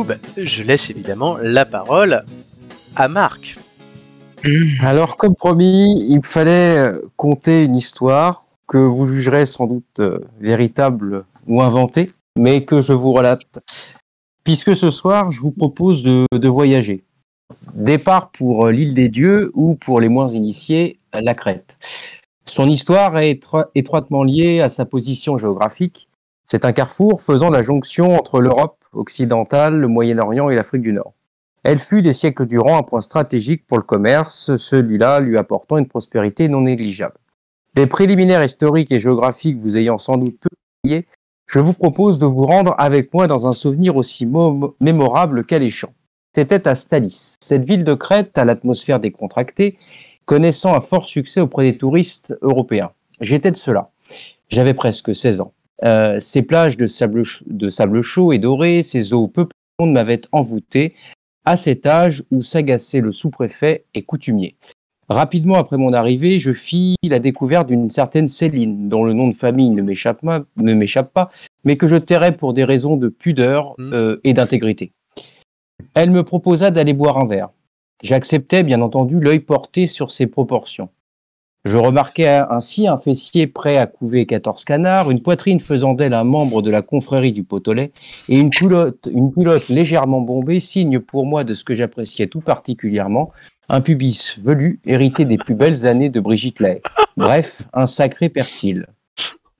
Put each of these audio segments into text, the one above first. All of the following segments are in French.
coup, je laisse évidemment la parole à Marc. Alors, comme promis, il me fallait conter une histoire que vous jugerez sans doute véritable ou inventée, mais que je vous relate. Puisque ce soir, je vous propose de voyager. Départ pour l'île des dieux ou pour les moins initiés, la Crète. Son histoire est étroitement liée à sa position géographique. C'est un carrefour faisant la jonction entre l'Europe occidentale, le Moyen-Orient et l'Afrique du Nord. Elle fut des siècles durant un point stratégique pour le commerce, celui-là lui apportant une prospérité non négligeable. Les préliminaires historiques et géographiques vous ayant sans doute peu liés, je vous propose de vous rendre avec moi dans un souvenir aussi mémorable qu'alléchant. C'était à Stalis, cette ville de Crète à l'atmosphère décontractée, connaissant un fort succès auprès des touristes européens. J'étais de cela. J'avais presque 16 ans. Ces plages de sable chaud et doré, ces eaux peu profondes m'avaient envoûté à cet âge où s'agaçait le sous-préfet et coutumier. Rapidement après mon arrivée, je fis la découverte d'une certaine Céline, dont le nom de famille ne m'échappe pas, mais que je tairai pour des raisons de pudeur et d'intégrité. Elle me proposa d'aller boire un verre. J'acceptais, bien entendu, l'œil porté sur ses proportions. Je remarquai ainsi un fessier prêt à couver 14 canards, une poitrine faisant d'elle un membre de la confrérie du pot-au-lait, et une culotte légèrement bombée, signe pour moi de ce que j'appréciais tout particulièrement, un pubis velu, hérité des plus belles années de Brigitte Lahaie. Bref, un sacré persil.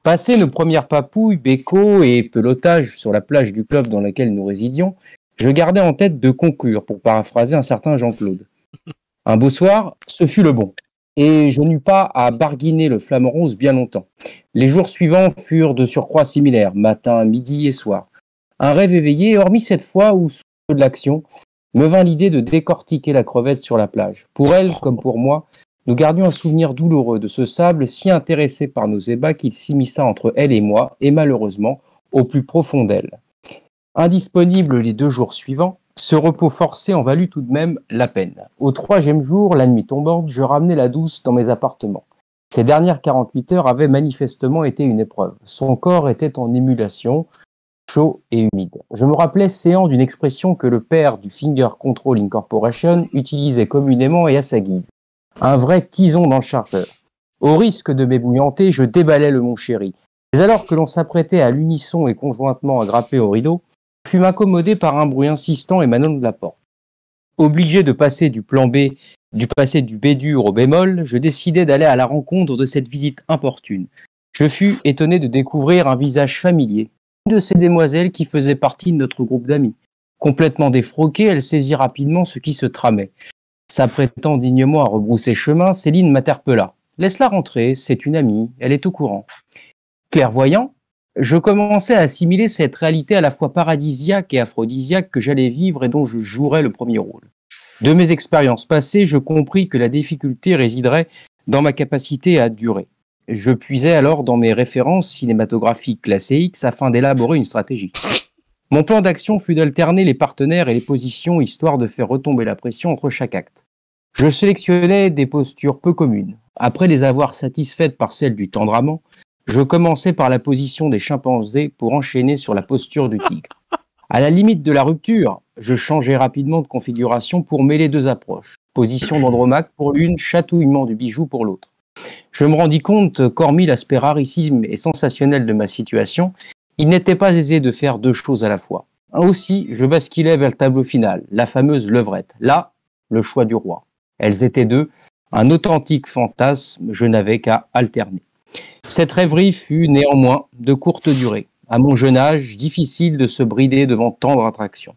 Passé nos premières papouilles, bécots et pelotages sur la plage du club dans laquelle nous résidions, je gardais en tête de conclure, pour paraphraser un certain Jean-Claude. Un beau soir, ce fut le bon. Et je n'eus pas à barguiner le flamant rose bien longtemps. Les jours suivants furent de surcroît similaires, matin, midi et soir. Un rêve éveillé, hormis cette fois où, sous le feu de l'action, me vint l'idée de décortiquer la crevette sur la plage. Pour elle, comme pour moi, nous gardions un souvenir douloureux de ce sable si intéressé par nos ébats qu'il s'immisça entre elle et moi, et malheureusement, au plus profond d'elle. Indisponible les 2 jours suivants, ce repos forcé en valut tout de même la peine. Au 3e jour, la nuit tombante, je ramenai la douce dans mes appartements. Ces dernières 48 heures avaient manifestement été une épreuve. Son corps était en émulation, chaud et humide. Je me rappelais séant d'une expression que le père du Finger Control Incorporation utilisait communément et à sa guise. Un vrai tison dans le chargeur. Au risque de m'ébouillanter, je déballai le mon chéri. Mais alors que l'on s'apprêtait à l'unisson et conjointement à grapper au rideau, je fus accommodé par un bruit insistant émanant de la porte. Obligé de passer du plan B, du B-dur au bémol, je décidai d'aller à la rencontre de cette visite importune. Je fus étonné de découvrir un visage familier, une de ces demoiselles qui faisait partie de notre groupe d'amis. Complètement défroquée, elle saisit rapidement ce qui se tramait. S'apprêtant dignement à rebrousser chemin, Céline m'interpella. « Laisse-la rentrer, c'est une amie, elle est au courant. » Clairvoyant, je commençais à assimiler cette réalité à la fois paradisiaque et aphrodisiaque que j'allais vivre et dont je jouerais le premier rôle. De mes expériences passées, je compris que la difficulté résiderait dans ma capacité à durer. Je puisais alors dans mes références cinématographiques classées X afin d'élaborer une stratégie. Mon plan d'action fut d'alterner les partenaires et les positions histoire de faire retomber la pression entre chaque acte. Je sélectionnais des postures peu communes. Après les avoir satisfaites par celle du tendre amant, je commençais par la position des chimpanzés pour enchaîner sur la posture du tigre. À la limite de la rupture, je changeais rapidement de configuration pour mêler 2 approches. Position d'Andromaque pour l'une, chatouillement du bijou pour l'autre. Je me rendis compte qu'hormis l'aspect rarissime et sensationnel de ma situation, il n'était pas aisé de faire 2 choses à la fois. Aussi, je basculais vers le tableau final, la fameuse levrette. Là, le choix du roi. Elles étaient 2, un authentique fantasme, je n'avais qu'à alterner. Cette rêverie fut néanmoins de courte durée. À mon jeune âge, difficile de se brider devant tant d'attractions.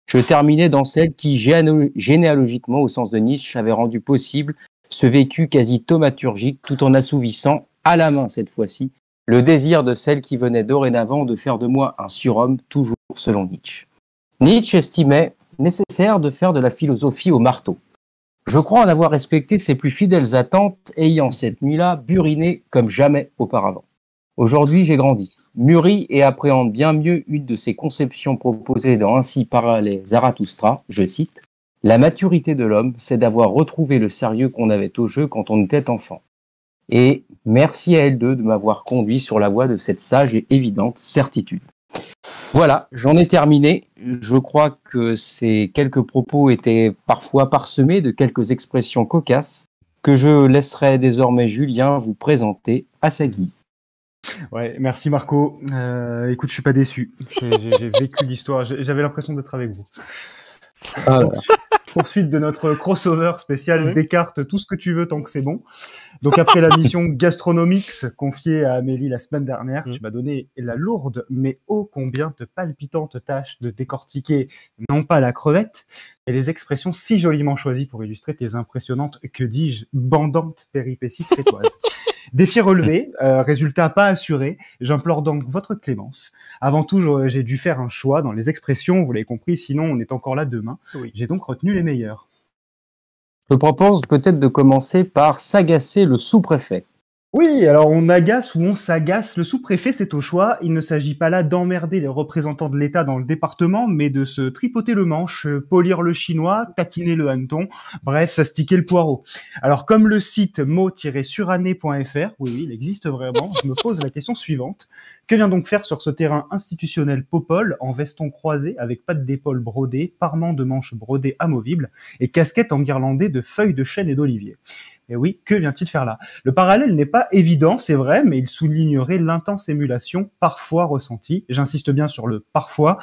Je terminais dans celle qui, généalogiquement au sens de Nietzsche, avait rendu possible ce vécu quasi thaumaturgique tout en assouvissant, à la main cette fois-ci, le désir de celle qui venait dorénavant de faire de moi un surhomme, toujours selon Nietzsche. Nietzsche estimait nécessaire de faire de la philosophie au marteau. Je crois en avoir respecté ses plus fidèles attentes, ayant cette nuit-là buriné comme jamais auparavant. Aujourd'hui, j'ai grandi, mûri et appréhende bien mieux une de ces conceptions proposées dans Ainsi parlait Zarathustra, je cite, « La maturité de l'homme, c'est d'avoir retrouvé le sérieux qu'on avait au jeu quand on était enfant. » Et merci à elle deux de m'avoir conduit sur la voie de cette sage et évidente certitude. Voilà, j'en ai terminé. Je crois que ces quelques propos étaient parfois parsemés de quelques expressions cocasses que je laisserai désormais Julien vous présenter à sa guise. Ouais, merci Marco. Écoute, je suis pas déçu. J'ai vécu l'histoire. J'avais l'impression d'être avec vous. Alors, Poursuite de notre crossover spécial Oui. Descartes, tout ce que tu veux tant que c'est bon. Donc après la mission Gastronomics confiée à Amélie la semaine dernière, tu m'as donné la lourde mais ô combien de palpitante tâche de décortiquer non pas la crevette, mais les expressions si joliment choisies pour illustrer tes impressionnantes, que dis-je, bandantes péripéties crétoises. Défi relevé, résultat pas assuré, j'implore donc votre clémence. Avant tout, j'ai dû faire un choix dans les expressions, vous l'avez compris, sinon on est encore là demain. Oui. J'ai donc retenu les meilleures. je propose peut-être de commencer par s'agacer le sous-préfet. Oui, alors on agace ou on s'agace, le sous-préfet c'est au choix, il ne s'agit pas là d'emmerder les représentants de l'État dans le département, mais de se tripoter le manche, polir le chinois, taquiner le hanneton, bref, s'astiquer le poireau. Alors comme le site mot-suranné.fr, oui, il existe vraiment, je me pose la question suivante, que vient donc faire sur ce terrain institutionnel Popol, en veston croisé avec pattes d'épaule brodées, parement de manches brodées amovibles, et casquette enguirlandée de feuilles de chêne et d'olivier? Et oui, que vient-il faire là? Le parallèle n'est pas évident, c'est vrai, mais il soulignerait l'intense émulation parfois ressentie, j'insiste bien sur le parfois,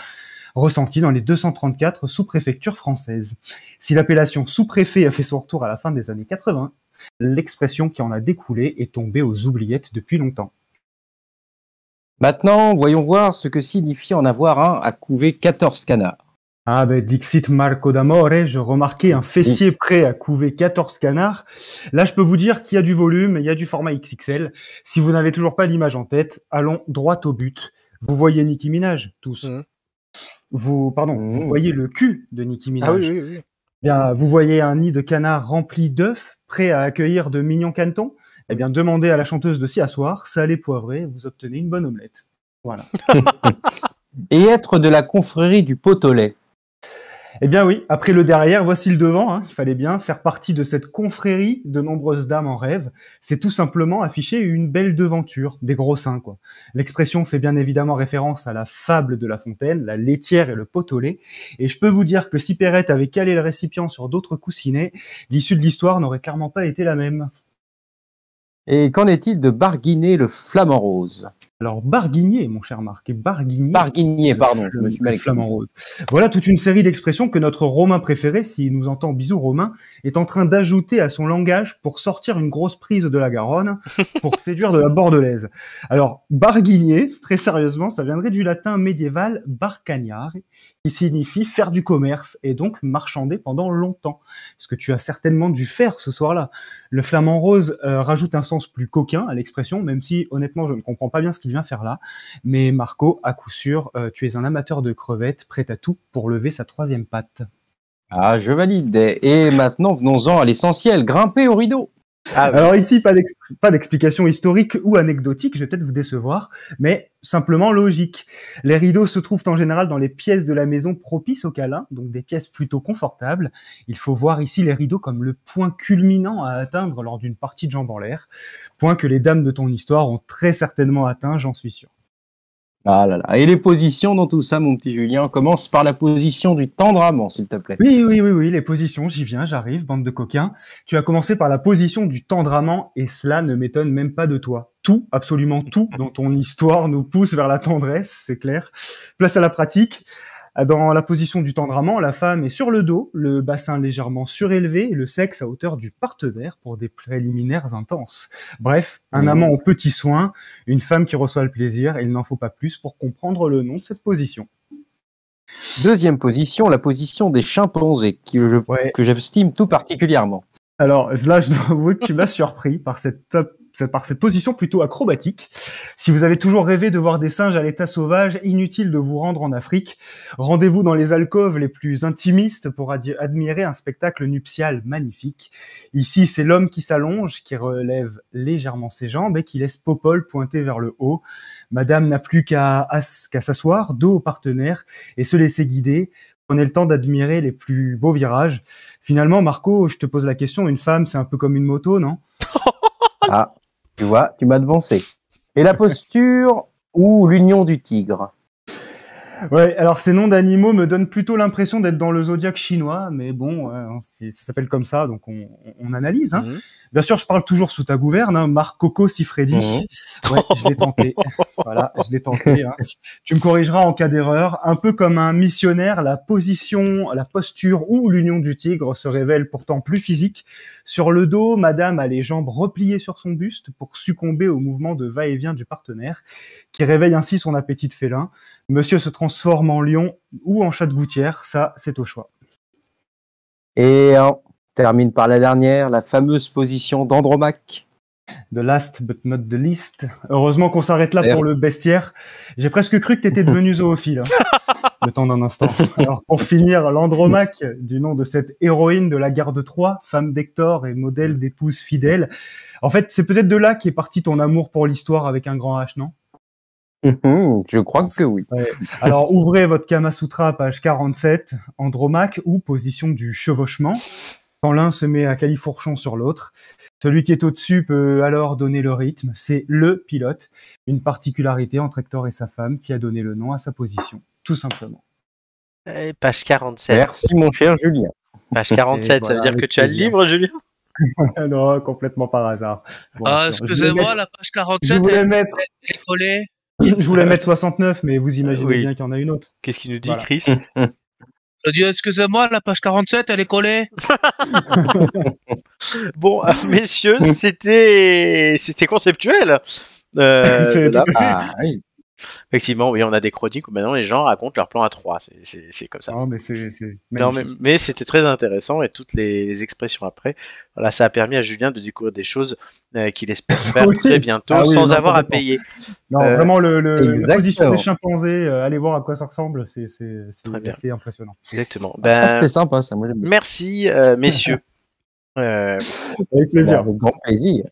ressentie dans les 234 sous-préfectures françaises. Si l'appellation sous-préfet a fait son retour à la fin des années 80, l'expression qui en a découlé est tombée aux oubliettes depuis longtemps. Maintenant, voyons voir ce que signifie en avoir un à couver 14 canards. Ah ben Dixit Marco d'Amore, je remarquais un fessier prêt à couver 14 canards. Là, je peux vous dire qu'il y a du volume, il y a du format XXL. Si vous n'avez toujours pas l'image en tête, allons droit au but. Vous voyez Nicki Minaj, tous. Vous voyez le cul de Nicki Minaj. Ah oui, oui, oui. Bien, vous voyez un nid de canards rempli d'œufs, prêt à accueillir de mignons canetons. Eh bien, demandez à la chanteuse de s'y asseoir, salé poivré, vous obtenez une bonne omelette. Voilà. Et être de la confrérie du pot au lait. Eh bien oui, après le derrière, voici le devant. Hein. Il fallait bien faire partie de cette confrérie de nombreuses dames en rêve. C'est tout simplement afficher une belle devanture, des gros seins, quoi. L'expression fait bien évidemment référence à la fable de La Fontaine, la laitière et le pot au lait. Et je peux vous dire que si Perrette avait calé le récipient sur d'autres coussinets, l'issue de l'histoire n'aurait clairement pas été la même. Et qu'en est-il de barguiner le flamant rose? Alors, barguigner, mon cher Marc, et barguigner. Barguigner, pardon, je me suis mal le flamant exprimé. rose. Voilà toute une série d'expressions que notre Romain préféré, s'il nous entend, bisous Romain, est en train d'ajouter à son langage pour sortir une grosse prise de la Garonne, pour séduire de la Bordelaise. Alors, barguigner, très sérieusement, ça viendrait du latin médiéval barcagnare, qui signifie faire du commerce et donc marchander pendant longtemps. Ce que tu as certainement dû faire ce soir-là. Le flamant rose rajoute un sens plus coquin à l'expression, même si honnêtement je ne comprends pas bien ce qu'il vient faire là. Mais Marco, à coup sûr, tu es un amateur de crevettes, prêt à tout pour lever sa troisième patte. Ah, je valide. Et maintenant, venons-en à l'essentiel, grimper au rideau. Ah oui. Alors ici, pas d'explication historique ou anecdotique, je vais peut-être vous décevoir, mais simplement logique. Les rideaux se trouvent en général dans les pièces de la maison propices au câlin, donc des pièces plutôt confortables. Il faut voir ici les rideaux comme le point culminant à atteindre lors d'une partie de jambes en l'air, point que les dames de ton histoire ont très certainement atteint, j'en suis sûr. Ah là là. Et les positions dans tout ça, mon petit Julien, commence par la position du tendre amant, s'il te plaît. Oui, les positions, j'y viens, j'arrive, bande de coquins. Tu as commencé par la position du tendre amant, et cela ne m'étonne même pas de toi. Tout, absolument tout, dans ton histoire nous pousse vers la tendresse, c'est clair. Place à la pratique. Dans la position du tendre amant, la femme est sur le dos, le bassin légèrement surélevé, et le sexe à hauteur du partenaire pour des préliminaires intenses. Bref, un amant aux petits soins, une femme qui reçoit le plaisir, et il n'en faut pas plus pour comprendre le nom de cette position. Deuxième position, la position des chimpanzés, que j'estime tout particulièrement. Alors là, je dois avouer que tu m'as surpris par cette position plutôt acrobatique. Si vous avez toujours rêvé de voir des singes à l'état sauvage, inutile de vous rendre en Afrique. Rendez-vous dans les alcôves les plus intimistes pour admirer un spectacle nuptial magnifique. Ici, c'est l'homme qui s'allonge, qui relève légèrement ses jambes et qui laisse Popol pointer vers le haut. Madame n'a plus qu'à s'asseoir, dos au partenaire, et se laisser guider. Prenez le temps d'admirer les plus beaux virages. Finalement, Marco, je te pose la question, une femme, c'est un peu comme une moto, non? Ah, tu vois, tu m'as devancé. Et la posture ou l'union du tigre? Ouais, alors ces noms d'animaux me donnent plutôt l'impression d'être dans le zodiaque chinois, mais bon, ça s'appelle comme ça, donc on analyse. Hein. Mhm. Bien sûr, je parle toujours sous ta gouverne, hein, Marc Coco Sifredi. Ouais, je l'ai tenté. Voilà, je l'ai tenté. Hein. Tu me corrigeras en cas d'erreur. Un peu comme un missionnaire, la position, la posture ou l'union du tigre se révèle pourtant plus physique. Sur le dos, madame a les jambes repliées sur son buste pour succomber au mouvement de va-et-vient du partenaire, qui réveille ainsi son appétit de félin. Monsieur se transforme en lion ou en chat de gouttière, ça, c'est au choix. Et on termine par la dernière, la fameuse position d'Andromaque. The last but not the least. Heureusement qu'on s'arrête là D'ailleurs. pour le bestiaire. J'ai presque cru que t'étais devenu zoophile. Hein. Le temps d'un instant. Alors, pour finir, l'Andromaque, du nom de cette héroïne de la guerre de Troie, femme d'Hector et modèle d'épouse fidèle. En fait, c'est peut-être de là qu'est parti ton amour pour l'histoire avec un grand H, non? Je crois que oui. Ouais. Alors, ouvrez votre Kama Sutra, page 47, Andromaque ou position du chevauchement. Quand l'un se met à califourchon sur l'autre, celui qui est au-dessus peut alors donner le rythme. C'est le pilote, une particularité entre Hector et sa femme qui a donné le nom à sa position, tout simplement. Page 47. Merci mon cher Julien. Page 47, Et ça veut voilà, dire que avec tu as le plaisir. livre, Julien? Non, complètement par hasard. Bon, Ah, sûr. excusez-moi, la page Je 47 voulais mettre, est collée. je voulais mettre 69, mais vous imaginez Oui. bien qu'il y en a une autre. Qu'est-ce qu'il nous dit, Voilà. Chris? Je dis, excusez-moi, la page 47, elle est collée. Bon, messieurs, c'était conceptuel. C'est Voilà. tout à fait. Ah oui. Effectivement, oui, on a des chroniques où maintenant les gens racontent leur plan à 3. C'est comme ça. Non, mais c'est Non, magnifique. mais c'était très intéressant et toutes les expressions après. Voilà, ça a permis à Julien de découvrir des choses qu'il espère faire Oui. très bientôt Ah oui, sans non, avoir à complètement. payer. Non, Euh, vraiment, la exactement. position des chimpanzés, allez voir à quoi ça ressemble, c'est Très bien. assez impressionnant. Exactement. Ah, Ben, c'était sympa ça, moi j'aime bien. merci, messieurs. Avec plaisir. Avec grand plaisir.